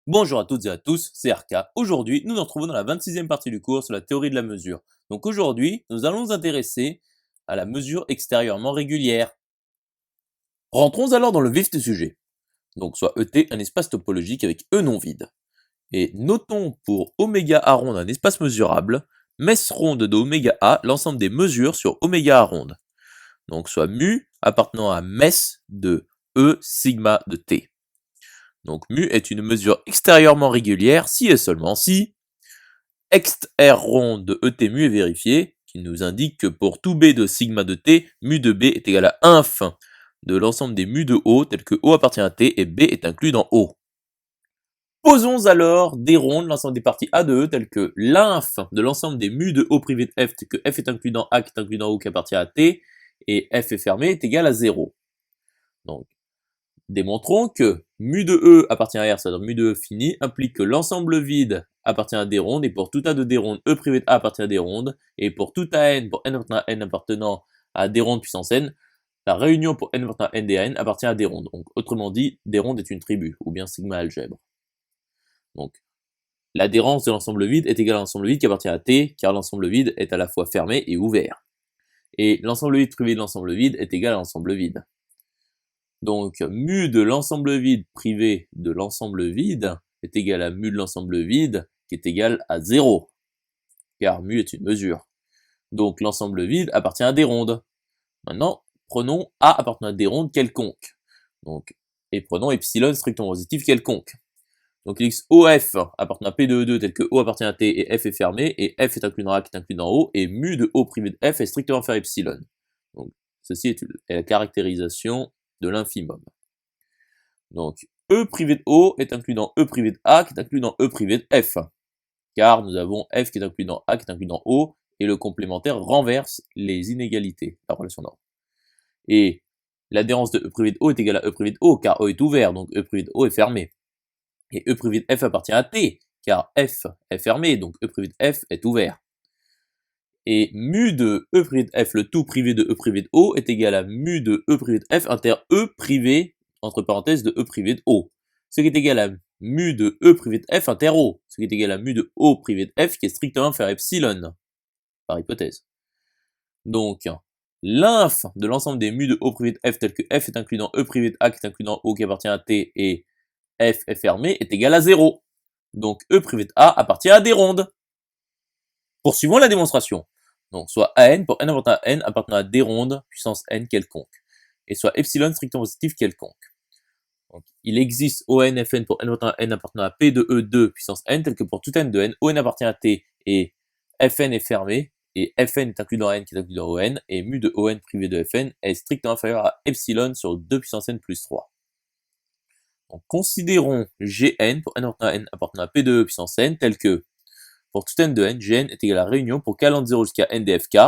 Bonjour à toutes et à tous, c'est RK. Aujourd'hui, nous nous retrouvons dans la 26e partie du cours sur la théorie de la mesure. Donc aujourd'hui, nous allons nous intéresser à la mesure extérieurement régulière. Rentrons alors dans le vif du sujet. Donc soit ET un espace topologique avec E non vide. Et notons pour oméga A ronde un espace mesurable, messe ronde de oméga A l'ensemble des mesures sur oméga A ronde. Donc soit mu appartenant à messe de E sigma de T. Donc mu est une mesure extérieurement régulière si et seulement si ext R rond de ET mu est vérifié, qui nous indique que pour tout B de sigma de T, mu de B est égal à inf de l'ensemble des mu de O tel que O appartient à T et B est inclus dans O. Posons alors des rondes l'ensemble des parties A de E tel que l'inf de l'ensemble des mu de O privé de F tel que F est inclus dans A qui est inclus dans O qui appartient à T et F est fermé est égal à 0. Donc démontrons que mu de E appartient à R, c'est-à-dire mu de E fini, implique que l'ensemble vide appartient à des rondes, et pour tout A de des rondes, E privé de A appartient à des rondes, et pour tout AN, pour n appartenant à des rondes puissance n, la réunion pour n appartenant à n des n appartient à des rondes. Donc, autrement dit, des rondes est une tribu, ou bien sigma algèbre. Donc, l'adhérence de l'ensemble vide est égale à l'ensemble vide qui appartient à T, car l'ensemble vide est à la fois fermé et ouvert. Et l'ensemble vide privé de l'ensemble vide est égal à l'ensemble vide. Donc, mu de l'ensemble vide privé de l'ensemble vide est égal à mu de l'ensemble vide qui est égal à 0, car mu est une mesure. Donc, l'ensemble vide appartient à des rondes. Maintenant, prenons A appartenant à des rondes quelconques. Donc, et prenons epsilon strictement positif quelconque. Donc, OF appartenant à P de E2 tel que O appartient à T et F est fermé, et F est inclus dans A qui est inclus dans O, et mu de O privé de F est strictement inférieur à epsilon. Donc, ceci est la caractérisation de l'infimum. Donc, E privé de O est inclus dans E privé de A qui est inclus dans E privé de F. Car nous avons F qui est inclus dans A qui est inclus dans O, et le complémentaire renverse les inégalités, la relation d'ordre. Et l'adhérence de E privé de O est égale à E privé de O, car O est ouvert, donc E privé de O est fermé. Et E privé de F appartient à T, car F est fermé, donc E privé de F est ouvert. Et mu de E privé de F, le tout privé de E privé de O, est égal à mu de E privé de F inter E privé, entre parenthèses, de E privé de O. Ce qui est égal à mu de E privé de F inter O, ce qui est égal à mu de O privé de F, qui est strictement inférieur à epsilon, par hypothèse. Donc, l'inf de l'ensemble des mu de O privé de F, tel que F est inclus dans E privé de A, qui est inclus dans O, qui appartient à T, et F est fermé, est égal à 0. Donc, E privé de A appartient à des rondes. Poursuivons la démonstration. Donc, soit AN pour n appartenant à des rondes, puissance n quelconque, et soit epsilon strictement positif quelconque. Donc, il existe ON-Fn pour n appartenant à P de E2 puissance n, tel que pour tout n de n, ON appartient à T, et Fn est fermé, et Fn est inclus dans n qui est inclus dans On, et mu de On privé de Fn est strictement inférieur à epsilon sur 2 puissance n plus 3. Donc, considérons Gn pour n appartenant à P de E puissance n, tel que pour tout n de n, Gn est égal à la réunion pour k de 0 jusqu'à n dfk,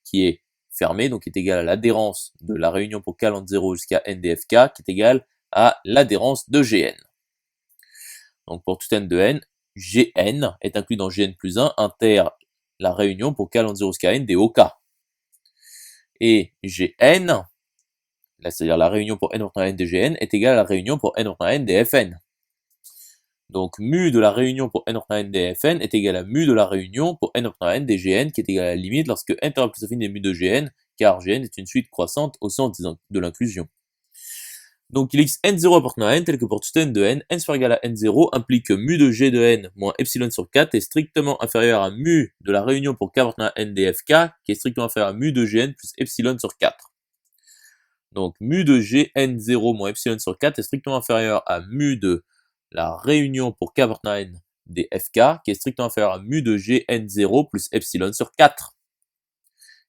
qui est fermé, donc est égal à l'adhérence de la réunion pour k de 0 jusqu'à n dfk, qui est égal à l'adhérence de Gn. Donc pour tout n de n, Gn est inclus dans Gn plus 1 inter la réunion pour k de 0 jusqu'à n dok. Et Gn, c'est-à-dire la réunion pour n appartenant à n de Gn, est égal à la réunion pour n appartenant à n dfn. Donc mu de la réunion pour n appartenant à n dfn est égal à mu de la réunion pour n appartenant à n dgn, qui est égal à la limite lorsque n est plus affine des mu de Gn, car Gn est une suite croissante au sens de l'inclusion. Donc il existe n0 appartenant à n tel que pour tout n de n, n supérieur égal à n0 implique que mu de g de n moins epsilon sur 4 est strictement inférieur à mu de la réunion pour k appartenant à n dfk, qui est strictement inférieur à mu de gn plus epsilon sur 4. Donc mu de gn0 moins epsilon sur 4 est strictement inférieur à mu de la réunion pour k appartenant à n dfk, qui est strictement inférieur à mu de gn0 plus epsilon sur 4.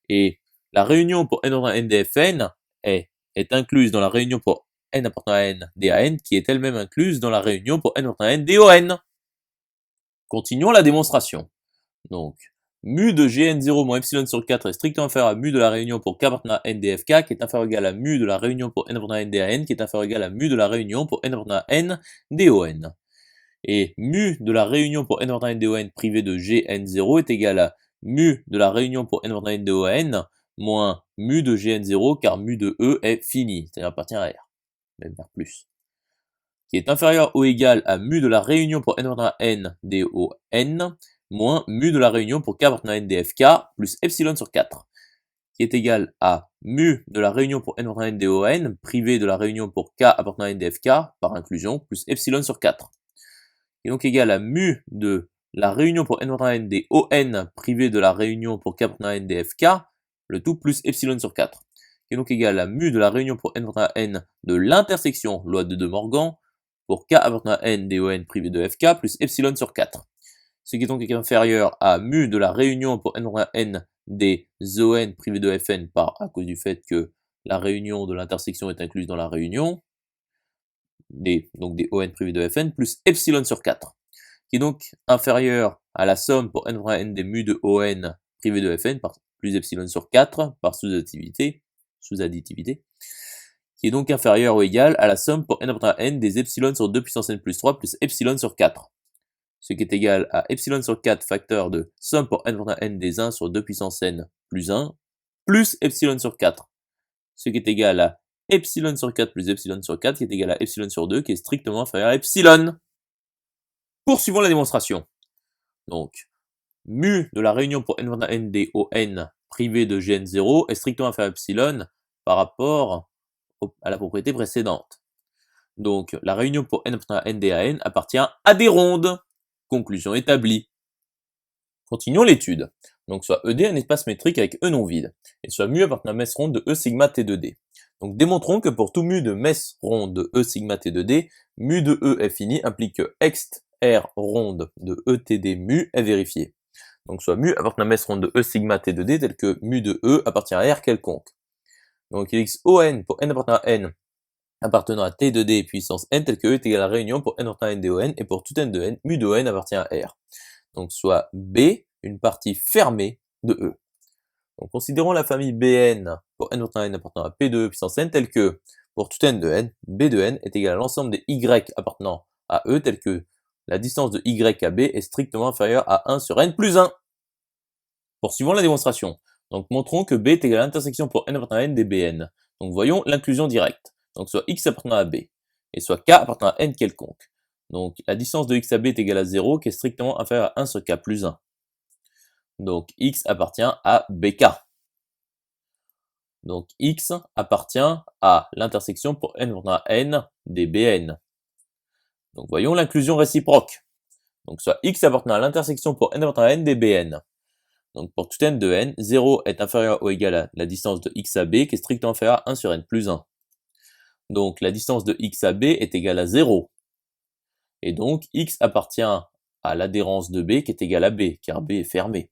Et la réunion pour n appartenant à n dfn est incluse dans la réunion pour n appartenant à n dan, qui est elle-même incluse dans la réunion pour n appartenant à n don. Continuons la démonstration. Donc, mu de gn0 moins epsilon sur 4 est strictement inférieur à mu de la réunion pour k appartenant à n dfk, qui est inférieur ou égal à mu de la réunion pour n appartenant à n dan, qui est inférieur ou égal à mu de la réunion pour n appartenant à n don. Et mu de la réunion pour n appartenant à n don privé de gn0 est égal à mu de la réunion pour n appartenant à n don moins mu de gn0, car mu de e est fini, c'est-à-dire appartient à r, même r+. qui est inférieur ou égal à mu de la réunion pour n appartenant à n DON, moins mu de la réunion pour k appartenant à n DFK, plus epsilon sur 4, qui est égal à mu de la réunion pour n appartenant à n DON, privé de la réunion pour k appartenant à n DFK, par inclusion, plus epsilon sur 4, qui est donc égal à mu de la réunion pour n appartenant à n DON, privé de la réunion pour k appartenant à n DFK, le tout plus epsilon sur 4, qui est donc égal à mu de la réunion pour n appartenant à n de l'intersection, loi de De Morgan, pour k appartenant à n DON privé de fk, plus epsilon sur 4. Ce qui est donc inférieur à mu de la réunion pour n appartenant à n des ON privé de Fn à cause du fait que la réunion de l'intersection est incluse dans la réunion, donc des ON privé de Fn, plus epsilon sur 4, qui est donc inférieur à la somme pour n appartenant à n des mu de ON privé de Fn, plus epsilon sur 4 par sous-additivité, qui est donc inférieur ou égal à la somme pour n appartenant à n des epsilon sur 2 puissance n plus 3 plus epsilon sur 4, ce qui est égal à epsilon sur 4 facteur de somme pour n appartenant à n des 1 sur 2 puissance n plus 1, plus epsilon sur 4, ce qui est égal à epsilon sur 4 plus epsilon sur 4, qui est égal à epsilon sur 2, qui est strictement inférieur à epsilon. Poursuivons la démonstration. Donc, mu de la réunion pour n appartenant à n des ON privé de Gn0 est strictement inférieur à epsilon par rapport à la propriété précédente. Donc, la réunion pour n appartenant à n des AN appartient à des rondes. Conclusion établie. Continuons l'étude. Donc, soit ED un espace métrique avec E non vide, et soit mu appartenant à messe ronde de E sigma T de D. Donc, démontrons que pour tout mu de messe ronde de E sigma T de D, mu de E est fini implique que ext R ronde de ETD mu est vérifié. Donc, soit mu appartenant à messe ronde de E sigma T de D tel que mu de E appartient à R quelconque. Donc, il existe ON pour n appartenant à n appartenant à T de D puissance n tel que E est égal à la réunion pour n appartenant à n de ON et pour tout n de n, mu de ON appartient à R. Donc, soit B, une partie fermée de E. Donc, considérons la famille Bn pour n appartenant à n appartenant à P de E puissance n tel que, pour tout n de n, B de n est égal à l'ensemble des Y appartenant à E tel que la distance de Y à B est strictement inférieure à 1 sur n plus 1. Poursuivons la démonstration. Donc, montrons que B est égal à l'intersection pour n appartenant à n des Bn. Donc, voyons l'inclusion directe. Donc, soit x appartenant à B, et soit k appartenant à n quelconque. Donc, la distance de x à B est égale à 0, qui est strictement inférieure à 1 sur k plus 1. Donc, x appartient à bk. Donc, x appartient à l'intersection pour n appartenant à n des Bn. Donc, voyons l'inclusion réciproque. Donc, soit x appartenant à l'intersection pour n appartenant à n des Bn. Donc, pour tout n de n, 0 est inférieur ou égal à la distance de x à b, qui est strictement inférieure à 1 sur n plus 1. Donc, la distance de x à b est égale à 0. Et donc, x appartient à l'adhérence de b, qui est égale à b, car b est fermé.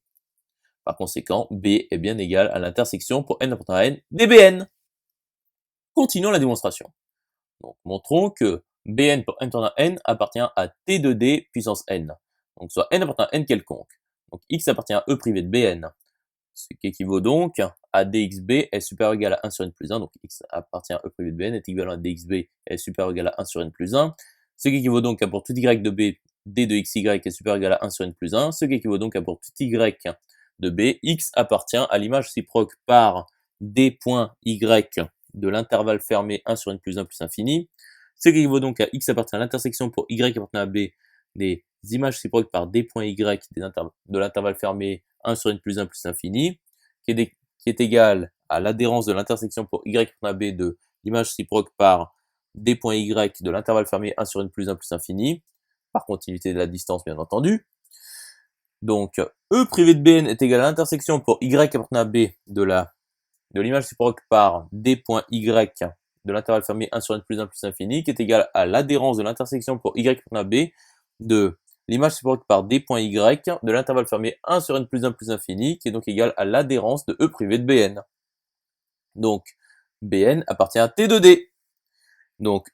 Par conséquent, b est bien égal à l'intersection pour n appartenant à n des Bn. Continuons la démonstration. Donc, montrons que Bn pour n appartenant à n appartient à T de D puissance n. Donc, soit n appartient à n quelconque. Donc, x appartient à E privé de Bn. Ce qui équivaut donc à dxb est supérieur ou égal à 1 sur n plus 1. Donc, x appartient à E privé de Bn est équivalent à dxb est supérieur ou égal à 1 sur n plus 1. Ce qui équivaut donc à pour tout y de b, d de xy est supérieur ou égal à 1 sur n plus 1. Ce qui équivaut donc à pour tout y de b, x appartient à l'image réciproque par d.y de l'intervalle fermé 1 sur n plus 1 plus infini. Ce qui équivaut donc à x appartient à l'intersection pour y appartenant à b des images réciproques par d.y de l'intervalle fermé 1 sur n plus 1 plus infini, qui est égal à l'adhérence de l'intersection pour y appartenant à b de l'image réciproque par d.y de l'intervalle fermé 1 sur n plus 1 plus infini, par continuité de la distance bien entendu. Donc, E privé de Bn est égal à l'intersection pour y appartenant à b de l'image réciproque par d.y de l'intervalle fermé 1 sur n plus 1 plus infini, qui est égal à l'adhérence de l'intersection pour y appartenant à b de l'image réciproque par d.y de l'intervalle fermé 1 sur n plus 1 plus infini, qui est donc égal à l'adhérence de E privé de Bn. Donc, Bn appartient à T de D. Donc,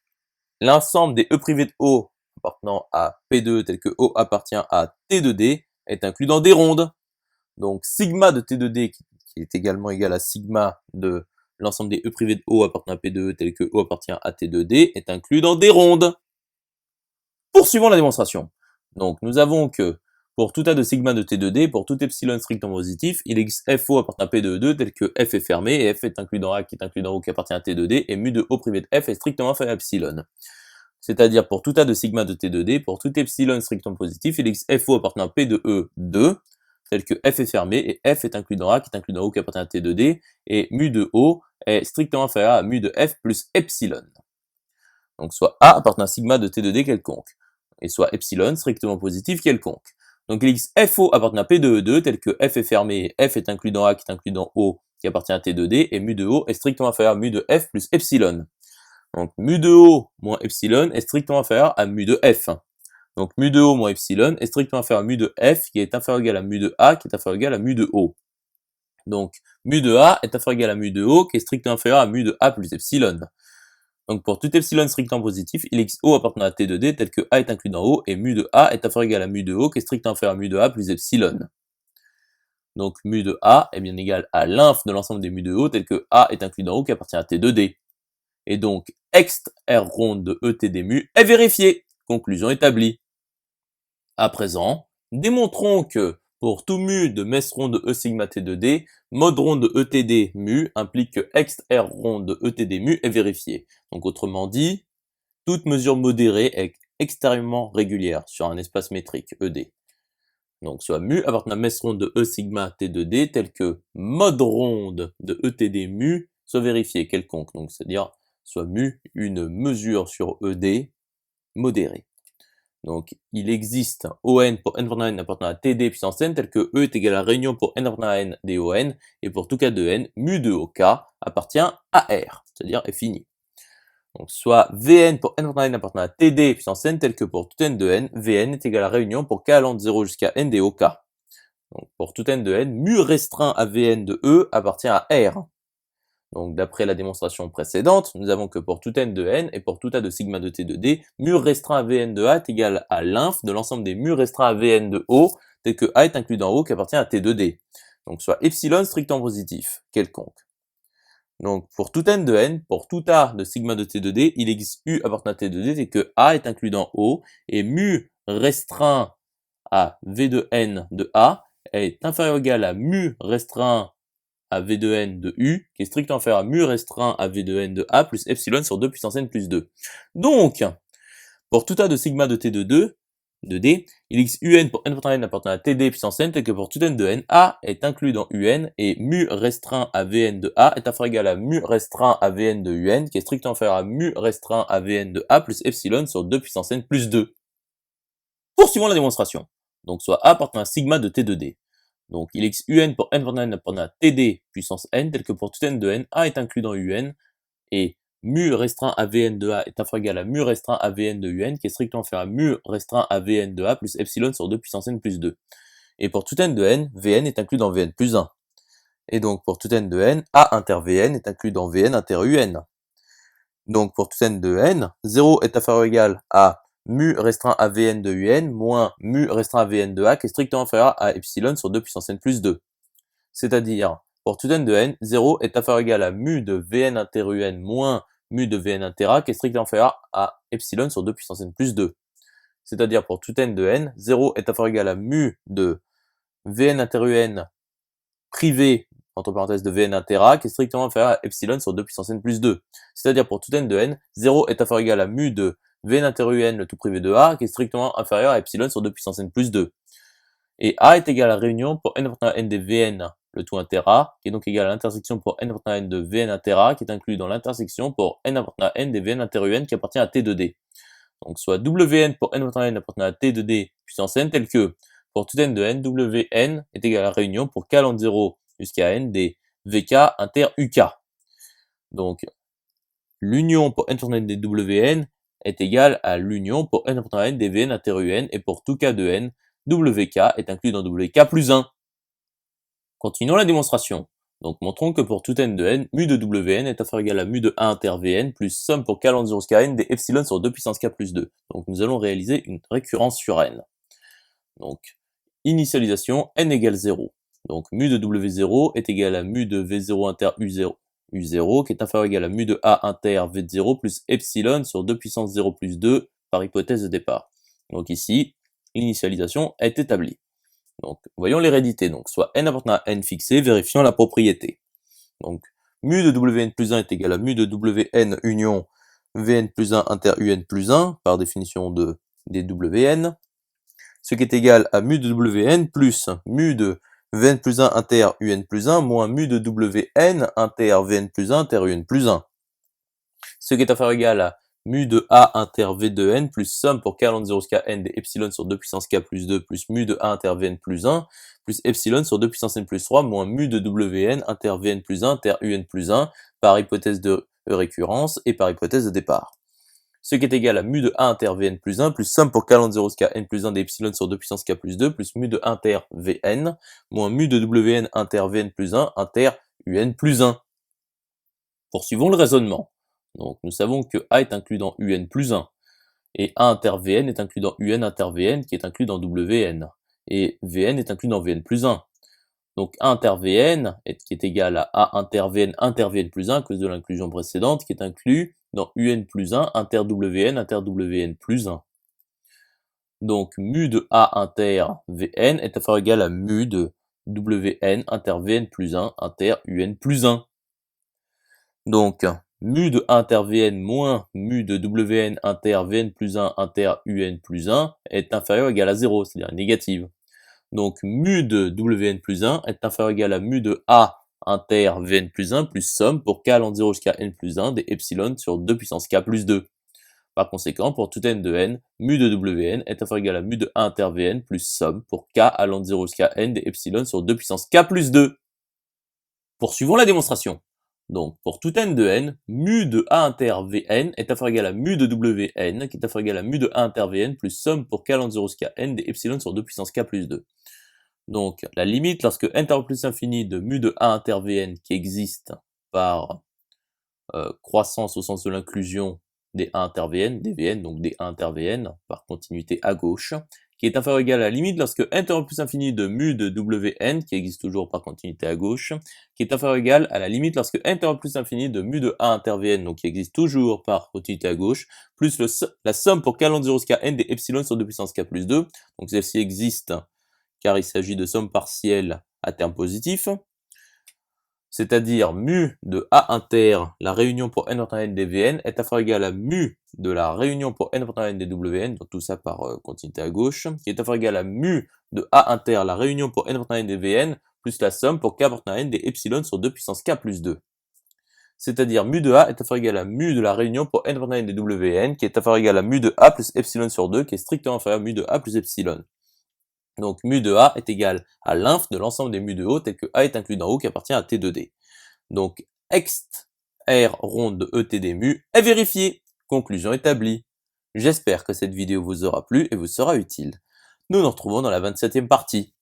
l'ensemble des E privé de O appartenant à P2 tel que O appartient à T de D est inclus dans des rondes. Donc, sigma de T de D, qui est également égal à sigma de l'ensemble des E privé de O appartenant à P2 tel que O appartient à T de D, est inclus dans des rondes. Poursuivons la démonstration. Donc, nous avons que pour tout A de sigma de T de D, pour tout epsilon strictement positif, il existe FO appartenant à P de 2 tel que F est fermé et F est inclus dans A qui est inclus dans O qui appartient à T de D et mu de O privé de F est strictement inférieur à epsilon. C'est-à-dire pour tout A de sigma de T de D, pour tout epsilon strictement positif, il existe FO appartenant à P de E 2, tel que F est fermé, et F est inclus dans A, qui est inclus dans O, qui appartient à T de D, et mu de O est strictement inférieur à mu de F plus epsilon. Donc soit A appartenant à sigma de T de D quelconque, et soit epsilon strictement positif quelconque. Donc il existe FO appartenant à P de E2, tel que F est fermé, et F est inclus dans A, qui est inclus dans O, qui appartient à T de D, et mu de O est strictement inférieur à mu de F plus epsilon. Donc mu de O moins epsilon est strictement inférieur à mu de F. Donc mu de O moins epsilon est strictement inférieur à mu de F, qui est inférieur ou égal à mu de A, qui est inférieur ou égal à mu de O. Donc mu de A est inférieur ou égal à mu de O, qui est strictement inférieur à mu de A plus epsilon. Donc pour tout epsilon strictement positif, il existe O appartenant à T de D, tel que A est inclus dans O, et mu de A est inférieur ou égal à mu de O, qui est strictement inférieur à mu de A plus epsilon. Donc mu de A est bien égal à l'inf de l'ensemble des mu de O, tel que A est inclus dans O, qui appartient à T de D. Et donc, ext R ronde de ET des mu est vérifié. Conclusion établie. À présent, démontrons que pour tout mu de messe ronde de E sigma T de D, mode ronde de ETD mu implique que ext R ronde de ETD mu est vérifié. Donc autrement dit, toute mesure modérée est extrêmement régulière sur un espace métrique ED. Donc soit mu appartenant à messe ronde de E sigma T de D tel que mode ronde de ETD mu soit vérifié quelconque. Donc c'est-à-dire soit mu une mesure sur ED modérée. Donc il existe ON pour n appartenant à n appartenant à TD puissance n tel que E est égal à réunion pour n appartenant à n des ON et pour tout cas de n, mu de OK appartient à R, c'est-à-dire est fini. Donc soit Vn pour n appartenant à n appartenant à TD puissance n tel que pour tout n de n, Vn est égal à réunion pour k allant de 0 jusqu'à n des OK. Donc pour tout n de n, mu restreint à Vn de E appartient à R. Donc d'après la démonstration précédente, nous avons que pour tout n de n et pour tout a de sigma de t de d, mu restreint à Vn de A est égal à l'inf de l'ensemble des mu restreints à Vn de O, tel que A est inclus dans O qui appartient à t de d. Donc soit epsilon strictement positif, quelconque. Donc pour tout n de n, pour tout A de sigma de t de d, il existe U appartenant à t de d, tel que A est inclus dans O, et mu restreint à V de n de A est inférieur ou égal à mu restreint à V de n de U, qui est strictement inférieur à mu restreint à V de n de A plus epsilon sur 2 puissance n plus 2. Donc, pour tout A de sigma de T de D, il existe UN pour n appartenant à TD puissance n, tel que pour tout n de n, A est inclus dans UN, et mu restreint à Vn de A est inférieur ou égal à mu restreint à Vn de UN, qui est strictement inférieur à mu restreint à Vn de A plus epsilon sur 2 puissance n plus 2. Poursuivons la démonstration. Donc, soit A appartenant à sigma de T de D. Donc il existe UN pour n appartenant à TD puissance n, tel que pour tout n de n, A est inclus dans UN, et mu restreint à Vn de A est inférieur ou égal à mu restreint à Vn de UN, qui est strictement inférieur à mu restreint à Vn de A plus epsilon sur 2 puissance n plus 2. Et pour tout n de n, Vn est inclus dans Vn plus 1. Et donc pour tout n de n, A inter Vn est inclus dans Vn inter UN. Donc pour tout n de n, 0 est inférieur ou égal à mu restreint à Vn de Un moins mu restreint à Vn de A qui est strictement inférieur à epsilon sur 2 puissance n plus 2. C'est-à-dire, pour tout n de n, 0 est inférieur ou égal à mu de Vn inter Un moins mu de Vn inter A qui est strictement inférieur à epsilon sur 2 puissance n plus 2. C'est-à-dire pour tout n de n, 0 est inférieur ou égal à mu de Vn inter Un privé entre parenthèses de Vn inter A qui est strictement inférieur à epsilon sur 2 puissance n plus 2. C'est-à-dire pour tout n de n, 0 est inférieur ou égal à mu de Vn inter Un le tout privé de A qui est strictement inférieur à epsilon sur 2 puissance n plus 2. Et A est égal à la réunion pour n appartenant à n des Vn le tout inter A, qui est donc égal à l'intersection pour n appartenant à n de Vn inter A, qui est inclus dans l'intersection pour n appartenant à n des Vn inter Un qui appartient à T de D. Donc soit Wn pour n appartenant à n appartenant à T de D puissance n, tel que pour tout n de n, Wn est égal à la réunion pour k allant de 0 jusqu'à n des Vk inter Uk. Donc l'union pour n appartenant à n des Wn est égale à l'union pour n appartenant à n des Vn inter Un, et pour tout k de n, Wk est inclus dans Wk plus 1. Continuons la démonstration. Donc montrons que pour tout n de n, mu de Wn est inférieur ou égal à mu de A inter Vn plus somme pour k allant de 0 jusqu'à n des epsilon sur 2 puissance k plus 2. Donc nous allons réaliser une récurrence sur n. Donc initialisation n égale 0. Donc mu de W0 est égal à mu de V0 inter U0 qui est inférieur ou égal à mu de A inter V0 plus epsilon sur 2 puissance 0 plus 2 par hypothèse de départ. Donc ici, l'initialisation est établie. Donc voyons l'hérédité, donc soit n appartenant à n fixé, vérifions la propriété. Donc mu de Wn plus 1 est égal à mu de Wn union Vn plus 1 inter Un plus 1, par définition de dWn, ce qui est égal à mu de Wn plus mu de Vn plus 1 inter Un plus 1 moins mu de Wn inter Vn plus 1 inter Un plus 1. Ce qui est à faire égal à mu de A inter V de N plus somme pour k allant de 0 jusqu'à N des epsilon sur 2 puissance k plus 2 plus mu de A inter Vn plus 1 plus epsilon sur 2 puissance N plus 3 moins mu de Wn inter Vn plus 1 inter Un plus 1 par hypothèse de récurrence et par hypothèse de départ. Ce qui est égal à mu de A inter Vn plus 1 plus somme pour k allant de 0 jusqu'à N plus 1 des epsilon sur 2 puissance k plus 2 plus mu de inter Vn moins mu de Wn inter Vn plus 1 inter Un plus 1. Poursuivons le raisonnement. Donc nous savons que A est inclus dans Un plus 1, et A inter Vn est inclus dans Un inter Vn qui est inclus dans Wn, et Vn est inclus dans Vn plus 1. Donc A inter Vn qui est égal à A inter Vn plus 1 à cause de l'inclusion précédente qui est inclus dans Un plus 1 inter Wn plus 1. Donc mu de A inter Vn est à faire égal à mu de Wn inter Vn plus 1 inter Un plus 1. Donc mu de A inter Vn moins mu de Wn inter Vn plus 1 inter Un plus 1 est inférieur ou égal à 0, c'est-à-dire négative. Donc mu de Wn plus 1 est inférieur ou égal à mu de A inter Vn plus 1 plus somme pour k allant de 0 jusqu'à N plus 1 des epsilon sur 2 puissance k plus 2. Par conséquent, pour tout n de n, mu de Wn est inférieur ou égal à mu de A inter Vn plus somme pour k allant de 0 jusqu'à N des epsilon sur 2 puissance k plus 2. Poursuivons la démonstration. Donc, pour tout n de n, mu de A inter Vn est inférieur ou égal à mu de Wn, qui est inférieur ou égal à mu de A inter Vn, plus somme pour k allant de 0 jusqu'à n des epsilon sur 2 puissance k plus 2. Donc, la limite lorsque n tend plus l'infini de mu de A inter Vn qui existe par croissance au sens de l'inclusion des A inter Vn, des Vn, donc des A inter Vn, par continuité à gauche, qui est inférieur ou égal à la limite lorsque n tend plus infini de mu de Wn, qui existe toujours par continuité à gauche, qui est inférieur ou égal à la limite lorsque n tend plus infini de mu de A inter Vn, donc qui existe toujours par continuité à gauche, plus la somme pour k allant de 0 jusqu'à n des epsilon sur 2 puissance k plus 2, donc celle-ci existe car il s'agit de somme partielle à terme positif, c'est-à-dire mu de A inter, la réunion pour n important n des Vn, est inférieur ou égal à mu de la réunion pour n important n des Wn, donc tout ça par continuité à gauche, qui est inférieur ou égal à mu de A inter, la réunion pour n important n des Vn, plus la somme pour k important n des epsilon sur 2 puissance k plus 2. C'est-à-dire mu de A est inférieur ou égal à mu de la réunion pour n important n des Wn, qui est inférieur ou égal à mu de A plus epsilon sur 2, qui est strictement inférieur à mu de A plus epsilon. Donc mu de A est égal à l'inf de l'ensemble des mu de O tel que A est inclus dans O qui appartient à T de D. Donc ext R ronde de ET des mu est vérifié. Conclusion établie. J'espère que cette vidéo vous aura plu et vous sera utile. Nous nous retrouvons dans la 27e partie.